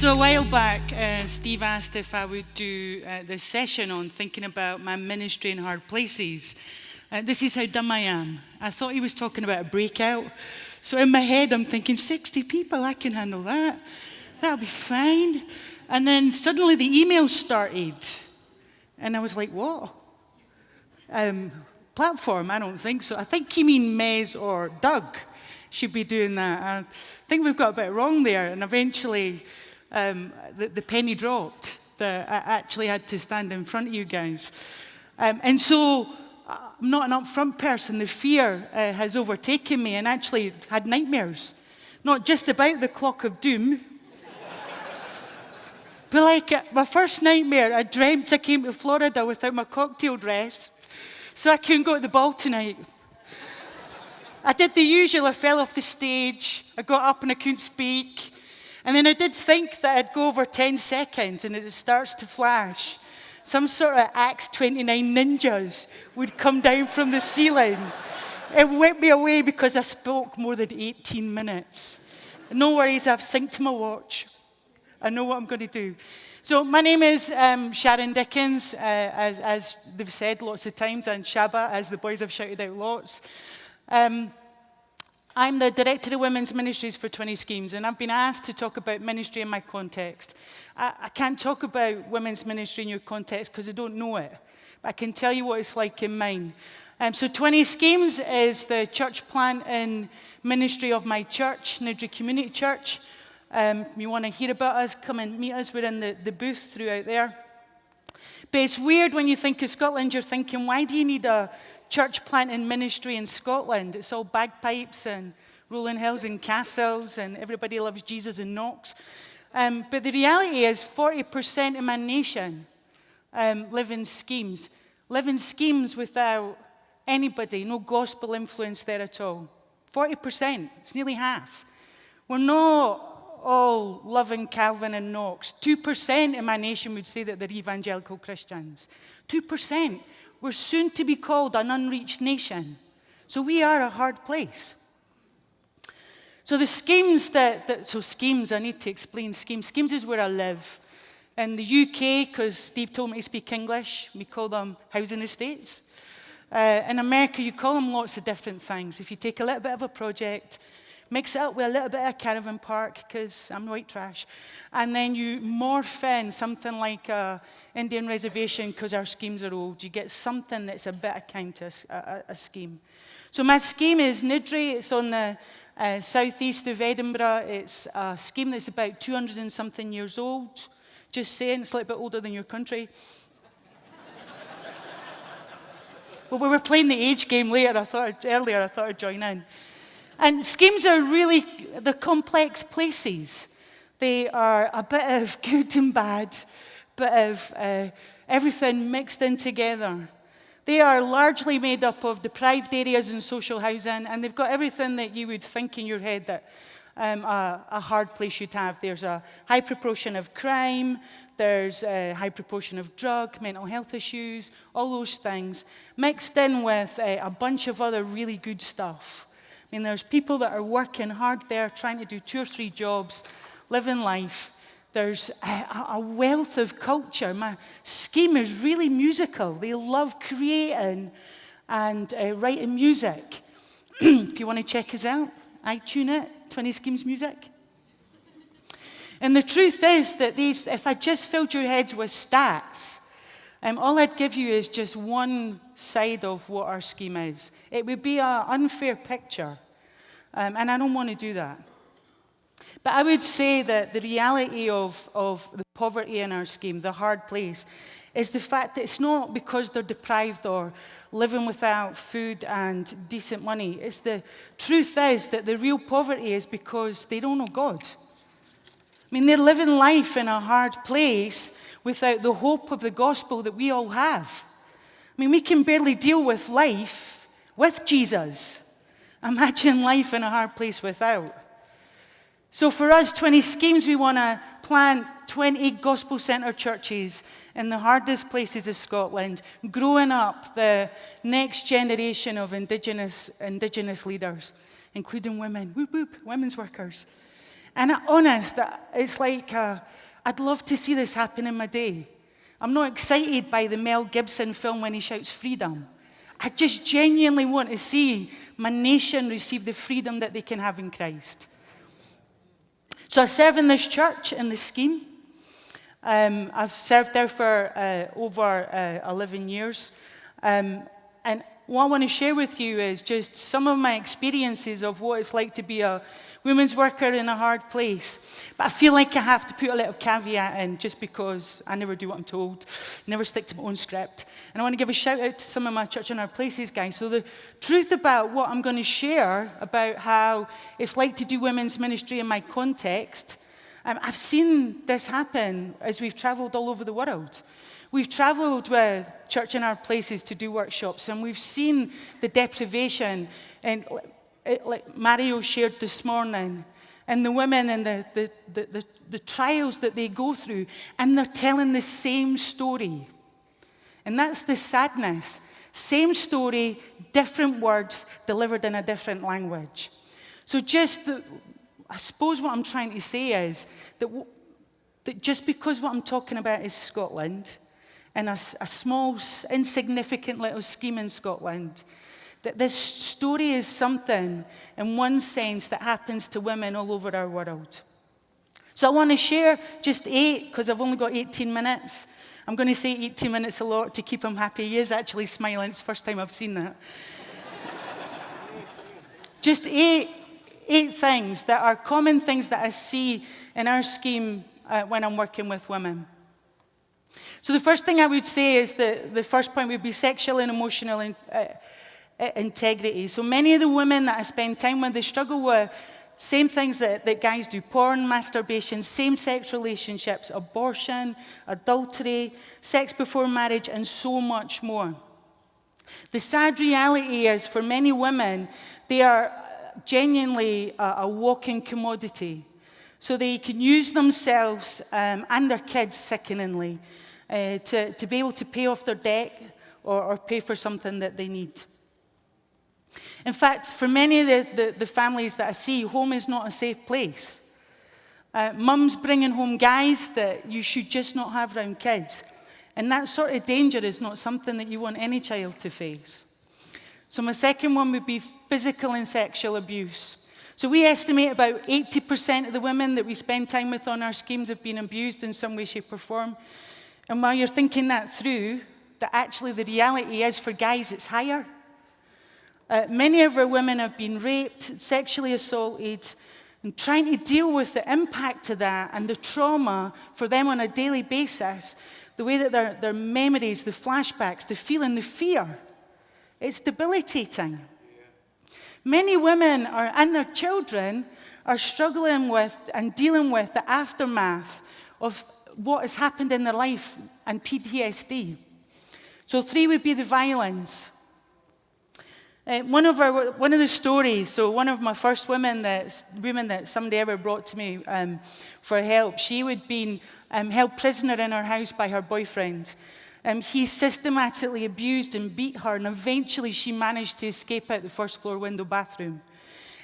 So a while back, Steve asked if I would do this session on thinking about my ministry in hard places. This is how dumb I am. I thought he was talking about a breakout. So in my head, I'm thinking, 60 people, I can handle that. That'll be fine. And then suddenly the emails started. And I was like, what? Platform? I don't think so. I think you mean Mez or Doug should be doing that. I think we've got a bit wrong there. And eventually, the penny dropped that I actually had to stand in front of you guys. And so I'm not an upfront person. The fear has overtaken me and actually had nightmares. Not just about the clock of doom, but like my first nightmare, I dreamt I came to Florida without my cocktail dress, so I couldn't go to the ball tonight. I did the usual, I fell off the stage, I got up and I couldn't speak. And then I did think that I'd go over 10 seconds, and as it starts to flash, some sort of Acts 29 ninjas would come down from the ceiling and whip me away because I spoke more than 18 minutes. No worries, I've synced my watch. I know what I'm going to do. So my name is Sharon Dickens, as they've said lots of times, and Shabba, as the boys have shouted out lots. I'm the Director of Women's Ministries for 20 Schemes, and I've been asked to talk about ministry in my context. I can't talk about women's ministry in your context because I don't know it, but I can tell you what it's like in mine. So 20 Schemes is the church plant and ministry of my church, Nidri Community Church. You want to hear about us, come and meet us. We're in the booth throughout there. But it's weird when you think of Scotland, you're thinking, why do you need a church planting ministry in Scotland? It's all bagpipes and rolling hills and castles and everybody loves Jesus and knocks. But the reality is 40% of my nation live in schemes without anybody, no gospel influence there at all. 40%, it's nearly half. We're not all loving Calvin and Knox. 2% of my nation would say that they're evangelical Christians. 2%. We're soon to be called an unreached nation. So we are a hard place. So the schemes schemes, I need to explain schemes. Schemes is where I live. In the UK, because Steve told me to speak English, we call them housing estates. In America, you call them lots of different things. If you take a little bit of a project, mix it up with a little bit of a caravan park, because I'm white trash. And then you morph in something like an Indian reservation, because our schemes are old. You get something that's a bit akin to a scheme. So my scheme is Nidri. It's on the southeast of Edinburgh. It's a scheme that's about 200 and something years old. Just saying, it's a little bit older than your country. Well, we were playing the age game earlier. I thought I'd join in. And schemes are really, they're complex places. They are a bit of good and bad, bit of everything mixed in together. They are largely made up of deprived areas and social housing, and they've got everything that you would think in your head that a hard place should have. There's a high proportion of crime, there's a high proportion of drug, mental health issues, all those things, mixed in with a bunch of other really good stuff. I mean, there's people that are working hard there, trying to do 2 or 3 jobs, living life. There's a wealth of culture. My scheme is really musical. They love creating and writing music. If you want to check us out, iTunes it, 20 Schemes Music. And the truth is that if I just filled your heads with stats, all I'd give you is just one side of what our scheme is. It would be an unfair picture, and I don't want to do that. But I would say that the reality of the poverty in our scheme, the hard place, is the fact that it's not because they're deprived or living without food and decent money. The truth is that the real poverty is because they don't know God. I mean, they're living life in a hard place without the hope of the gospel that we all have. I mean, we can barely deal with life with Jesus. Imagine life in a hard place without. So for us, 20 Schemes, we want to plant 20 gospel-centered churches in the hardest places of Scotland, growing up the next generation of indigenous leaders, including women, whoop, whoop, women's workers. And honest, it's like, I'd love to see this happen in my day. I'm not excited by the Mel Gibson film when he shouts freedom. I just genuinely want to see my nation receive the freedom that they can have in Christ. So I serve in this church, in the scheme. I've served there for over 11 years. And what I want to share with you is just some of my experiences of what it's like to be a women's worker in a hard place. But I feel like I have to put a little caveat in just because I never do what I'm told, never stick to my own script. And I want to give a shout out to some of my Church in Our Places guys. So the truth about what I'm going to share about how it's like to do women's ministry in my context, I've seen this happen as we've traveled all over the world. We've traveled with Church in Our Places to do workshops, and we've seen the deprivation, and like Mario shared this morning, and the women and the trials that they go through, and they're telling the same story. And that's the sadness. Same story, different words, delivered in a different language. So I suppose what I'm trying to say is that just because what I'm talking about is Scotland, and a small, insignificant little scheme in Scotland, that this story is something, in one sense, that happens to women all over our world. So I want to share just 8, because I've only got 18 minutes. I'm going to say 18 minutes a lot to keep him happy. He is actually smiling. It's the first time I've seen that. Just eight things that are common things that I see in our scheme when I'm working with women. So the first thing I would say is that the first point would be sexual and emotional integrity. So many of the women that I spend time with, they struggle with same things that guys do: porn, masturbation, same-sex relationships, abortion, adultery, sex before marriage, and so much more. The sad reality is, for many women, they are genuinely a walking commodity. So they can use themselves and their kids, sickeningly, to be able to pay off their debt or pay for something that they need. In fact, for many of the families that I see, home is not a safe place. Mums bringing home guys that you should just not have around kids. And that sort of danger is not something that you want any child to face. So my second one would be physical and sexual abuse. So we estimate about 80% of the women that we spend time with on our schemes have been abused in some way, shape, or form. And while you're thinking that through, that actually the reality is for guys it's higher. Many of our women have been raped, sexually assaulted, and trying to deal with the impact of that and the trauma for them on a daily basis, the way that their memories, the flashbacks, the feeling, the fear, it's debilitating. Many women and their children are struggling with and dealing with the aftermath of what has happened in their life and PTSD. So 3 would be the violence. One of the stories, so one of my first women that somebody ever brought to me for help, she had been held prisoner in her house by her boyfriend. He systematically abused and beat her, and eventually she managed to escape out the first floor window bathroom.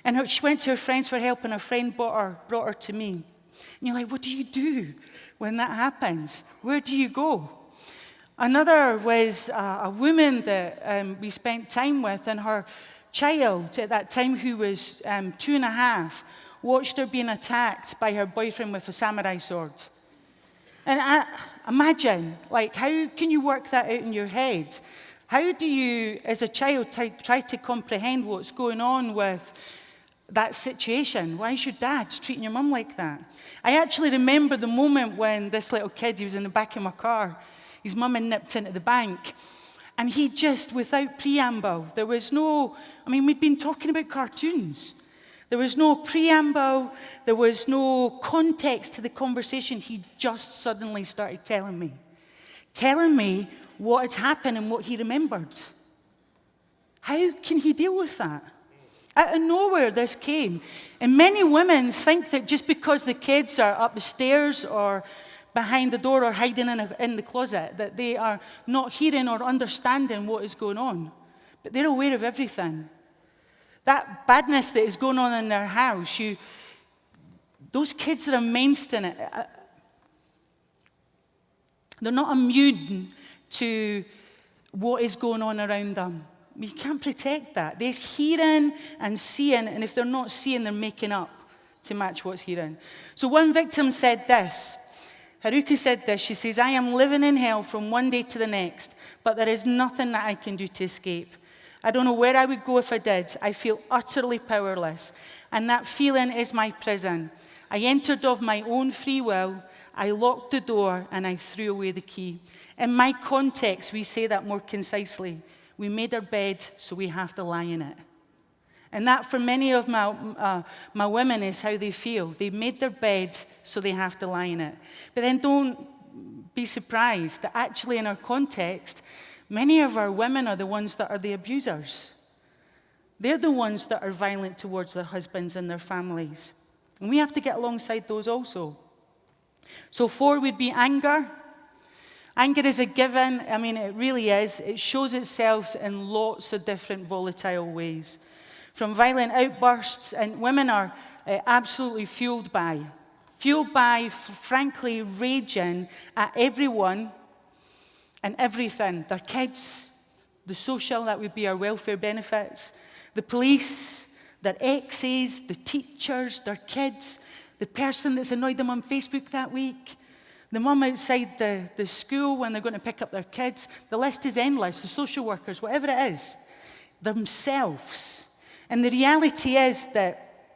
And she went to her friends for help, and a friend brought her to me. And you're like, what do you do when that happens? Where do you go? Another was a woman that we spent time with, and her child at that time, who was 2.5, watched her being attacked by her boyfriend with a samurai sword. And imagine, like, how can you work that out in your head? How do you, as a child, try to comprehend what's going on with that situation? Why is your dad treating your mum like that? I actually remember the moment when this little kid, he was in the back of my car, his mum had nipped into the bank, and he just, without preamble, there was no, we'd been talking about cartoons. There was no preamble, there was no context to the conversation. He just suddenly started telling me what had happened and what he remembered. How can he deal with that? Out of nowhere, this came. And many women think that just because the kids are up the stairs or behind the door or hiding in the closet, that they are not hearing or understanding what is going on. But they're aware of everything. That badness that is going on in their house, Those kids are immersed in it. They're not immune to what is going on around them. You can't protect that. They're hearing and seeing, and if they're not seeing, they're making up to match what's hearing. So one victim said this. Haruka said this. She says, I am living in hell from one day to the next, but there is nothing that I can do to escape. I don't know where I would go if I did. I feel utterly powerless, and that feeling is my prison. I entered of my own free will. I locked the door, and I threw away the key. In my context, we say that more concisely. We made our bed, so we have to lie in it. And that, for many of my women, is how they feel. They made their bed, so they have to lie in it. But then don't be surprised that actually in our context, many of our women are the ones that are the abusers. They're the ones that are violent towards their husbands and their families. And we have to get alongside those also. So 4 would be anger. Anger is a given. I mean, it really is. It shows itself in lots of different volatile ways. From violent outbursts, and women are absolutely fueled by, frankly, raging at everyone and everything. Their kids, the social, that would be our welfare benefits, the police, their exes, the teachers, their kids, the person that's annoyed them on Facebook that week, the mum outside the school when they're going to pick up their kids. The list is endless, the social workers, whatever it is, themselves. And the reality is that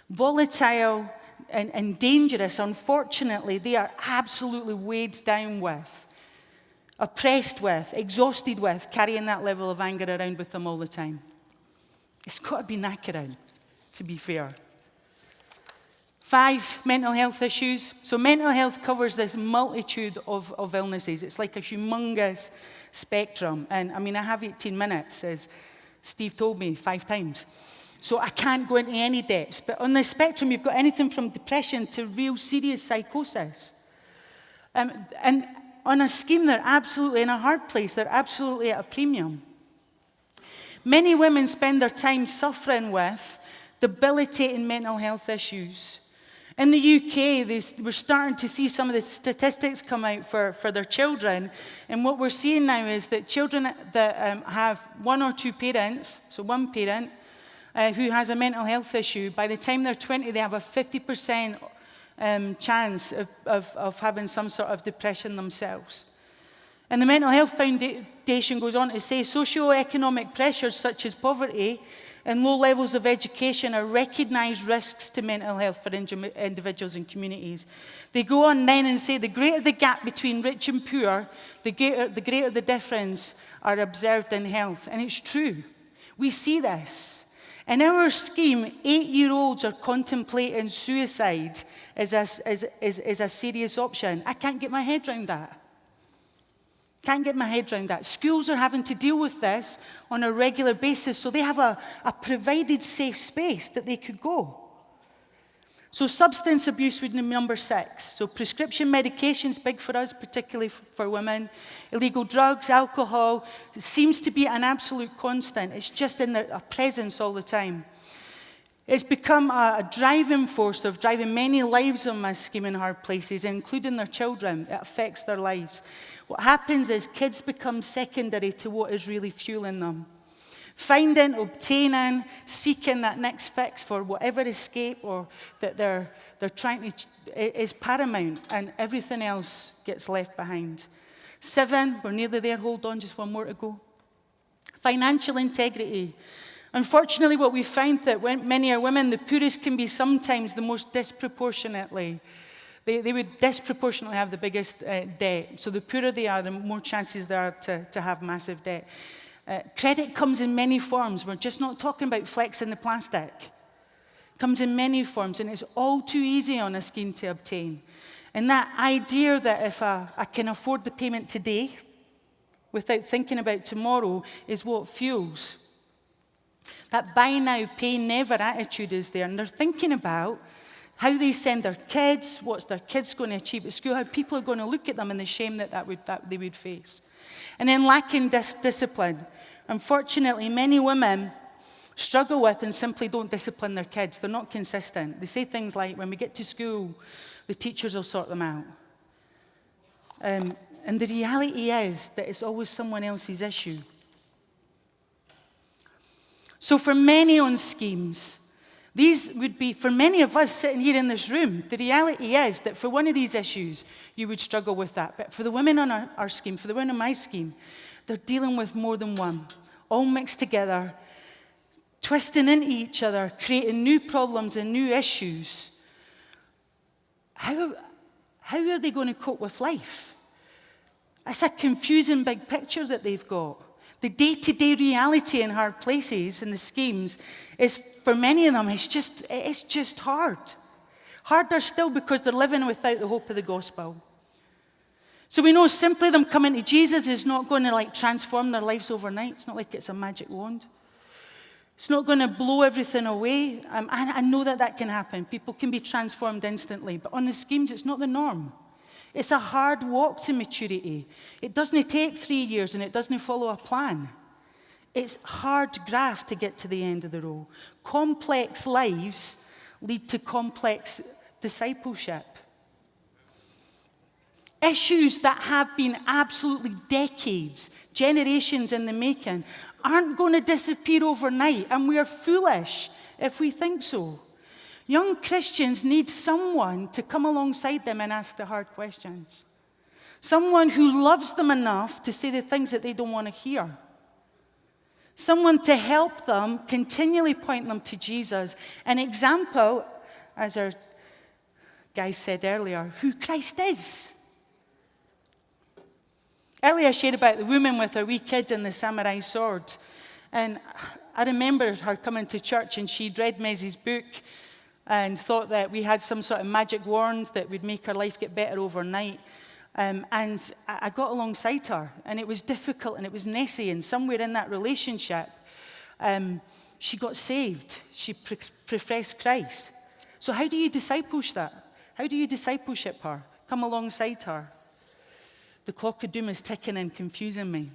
volatile and dangerous, unfortunately, they are absolutely weighed down with, oppressed with, exhausted with, carrying that level of anger around with them all the time. It's got to be knackering, to be fair. 5, mental health issues. So mental health covers this multitude of illnesses. It's like a humongous spectrum. And I mean, I have 18 minutes, as Steve told me 5 times. So I can't go into any depths. But on the spectrum, you've got anything from depression to real serious psychosis. And on a scheme, they're absolutely in a hard place. They're absolutely at a premium. Many women spend their time suffering with debilitating mental health issues. In the UK, we're starting to see some of the statistics come out for their children. And what we're seeing now is that children that have 1 or 2 parents, so one parent, who has a mental health issue, by the time they're 20, they have a 50% chance of having some sort of depression themselves. And the Mental Health Foundation goes on to say socioeconomic pressures such as poverty and low levels of education are recognized risks to mental health for individuals and communities. They go on then and say the greater the gap between rich and poor, the greater the difference are observed in health. And it's true. We see this. In our scheme, 8-year-olds are contemplating suicide as a serious option. I can't get my head around that. Can't get my head around that. Schools are having to deal with this on a regular basis, so they have a provided safe space that they could go. So substance abuse would be number 6. So prescription medication's big for us, particularly for women. Illegal drugs, alcohol, it seems to be an absolute constant. It's just in a presence all the time. It's become a driving force of driving many lives on my scheme in hard places, including their children. It affects their lives. What happens is kids become secondary to what is really fueling them. Finding, obtaining, seeking that next fix for whatever escape or that they're trying to is paramount, and everything else gets left behind. 7, we're nearly there, hold on, just 1 more to go. Financial integrity. Unfortunately, what we find that when many are women, the poorest can be sometimes the most disproportionately. They would disproportionately have the biggest debt. So the poorer they are, the more chances there are to have massive debt. Credit comes in many forms. We're just not talking about flexing the plastic. It comes in many forms, and it's all too easy on a scheme to obtain. And that idea that if I can afford the payment today without thinking about tomorrow is what fuels. That buy now, pay never attitude is there, and they're thinking about how they send their kids, what's their kids going to achieve at school, how people are going to look at them, and the shame that they would face. And then lacking discipline. Unfortunately, many women struggle with and simply don't discipline their kids. They're not consistent. They say things like, when we get to school, the teachers will sort them out. And the reality is that it's always someone else's issue. So for many on schemes, these would be, for many of us sitting here in this room, the reality is that for one of these issues, you would struggle with that. But for the women on our scheme, for the women on my scheme, they're dealing with more than one, all mixed together, twisting into each other, creating new problems and new issues. How are they going to cope with life? It's a confusing big picture that they've got. The day-to-day reality in hard places and the schemes is, for many of them, it's just hard. Harder still because they're living without the hope of the gospel. So we know simply them coming to Jesus is not going to transform their lives overnight. It's not like it's a magic wand. It's not going to blow everything away. I know that can happen. People can be transformed instantly. But on the schemes, it's not the norm. It's a hard walk to maturity. It doesn't take 3 years and it doesn't follow a plan. It's hard graft to get to the end of the row. Complex lives lead to complex discipleship. Issues that have been absolutely decades, generations in the making, aren't going to disappear overnight, and we are foolish if we think so. Young Christians need someone to come alongside them and ask the hard questions. Someone who loves them enough to say the things that they don't want to hear. Someone to help them, continually point them to Jesus. An example, as our guy said earlier, who Christ is. Earlier I shared about the woman with her wee kid and the samurai sword. And I remember her coming to church and she'd read Mezzy's book and thought that we had some sort of magic wand that would make her life get better overnight. And I got alongside her, and it was difficult and it was messy, and somewhere in that relationship, she got saved. She professed Christ. So how do you discipleship that? How do you discipleship her? Come alongside her. The clock of doom is ticking and confusing me.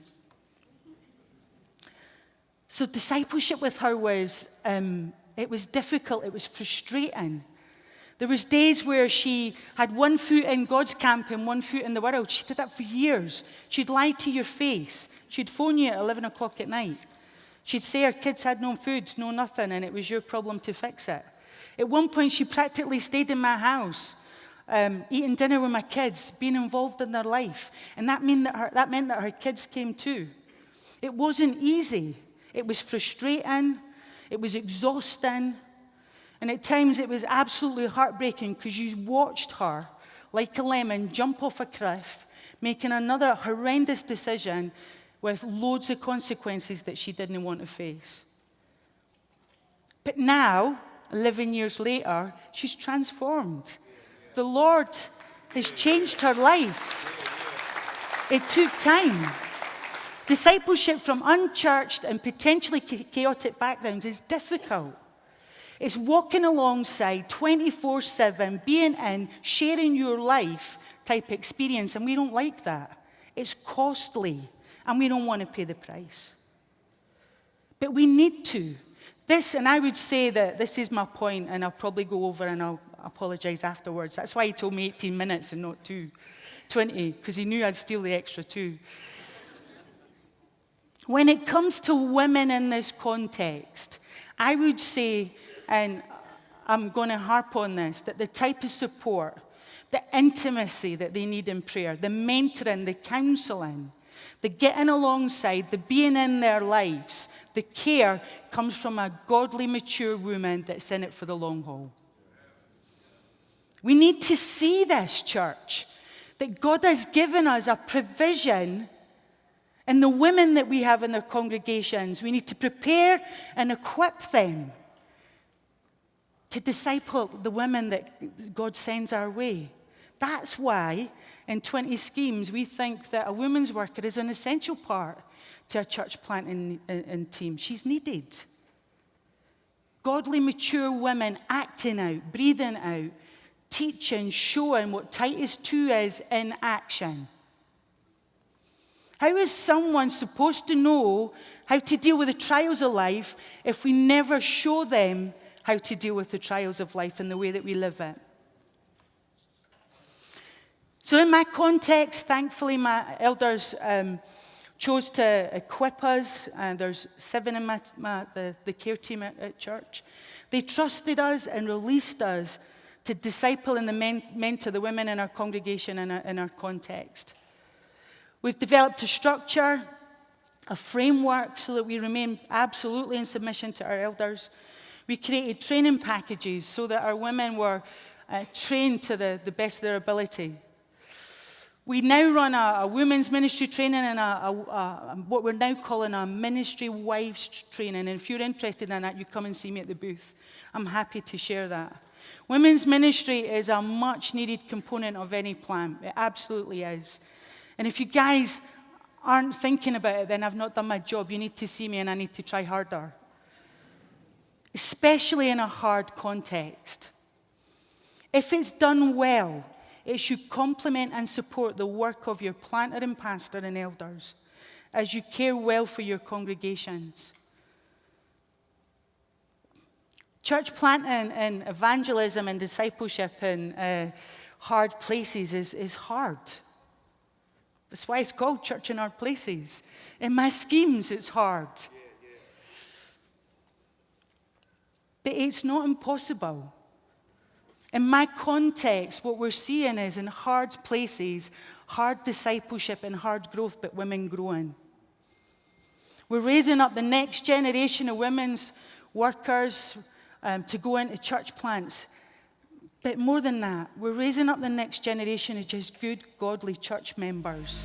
So discipleship with her was, it was difficult, it was frustrating. There was days where she had one foot in God's camp and one foot in the world. She did that for years. She'd lie to your face. She'd phone you at 11 o'clock at night. She'd say her kids had no food, no nothing, and it was your problem to fix it. At one point, she practically stayed in my house, eating dinner with my kids, being involved in their life. And that meant that her kids came too. It wasn't easy. It was frustrating. It was exhausting. And at times it was absolutely heartbreaking because you watched her, like a lemon, jump off a cliff, making another horrendous decision with loads of consequences that she didn't want to face. But now, 11 years later, she's transformed. The Lord has changed her life. It took time. Discipleship from unchurched and potentially chaotic backgrounds is difficult. It's walking alongside 24/7, being in, sharing your life type experience, and we don't like that. It's costly, and we don't want to pay the price. But we need to. And I would say that this is my point, and I'll probably go over and I'll apologize afterwards. That's why he told me 18 minutes and not 20, because he knew I'd steal the extra 2. When it comes to women in this context, I would say, and I'm going to harp on this, that the type of support, the intimacy that they need in prayer, the mentoring, the counseling, the getting alongside, the being in their lives, the care comes from a godly, mature woman that's in it for the long haul. We need to see this, church, that God has given us a provision in the women that we have in their congregations. We need to prepare and equip them to disciple the women that God sends our way. That's why in 20 schemes we think that a women's worker is an essential part to our church planting and team. She's needed. Godly, mature women acting out, breathing out, teaching, showing what Titus 2 is in action. How is someone supposed to know how to deal with the trials of life if we never show them how to deal with the trials of life in the way that we live it? So in my context, thankfully, my elders chose to equip us, and there's 7 in the care team at church. They trusted us and released us to disciple and mentor the women in our congregation and in our context. We've developed a structure, a framework, so that we remain absolutely in submission to our elders. We created training packages so that our women were trained to the best of their ability. We now run a women's ministry training and what we're now calling a ministry wives training. And if you're interested in that, you come and see me at the booth. I'm happy to share that. Women's ministry is a much-needed component of any plan. It absolutely is. And if you guys aren't thinking about it, then I've not done my job. You need to see me and I need to try harder. Especially in a hard context. If it's done well, it should complement and support the work of your planter and pastor and elders as you care well for your congregations. Church planting and evangelism and discipleship in hard places is hard. That's why it's called Church in Hard Places. In my schemes, it's hard. But it's not impossible. In my context, what we're seeing is in hard places, hard discipleship and hard growth, but women growing. We're raising up the next generation of women's workers to go into church plants. But more than that, we're raising up the next generation of just good, godly church members.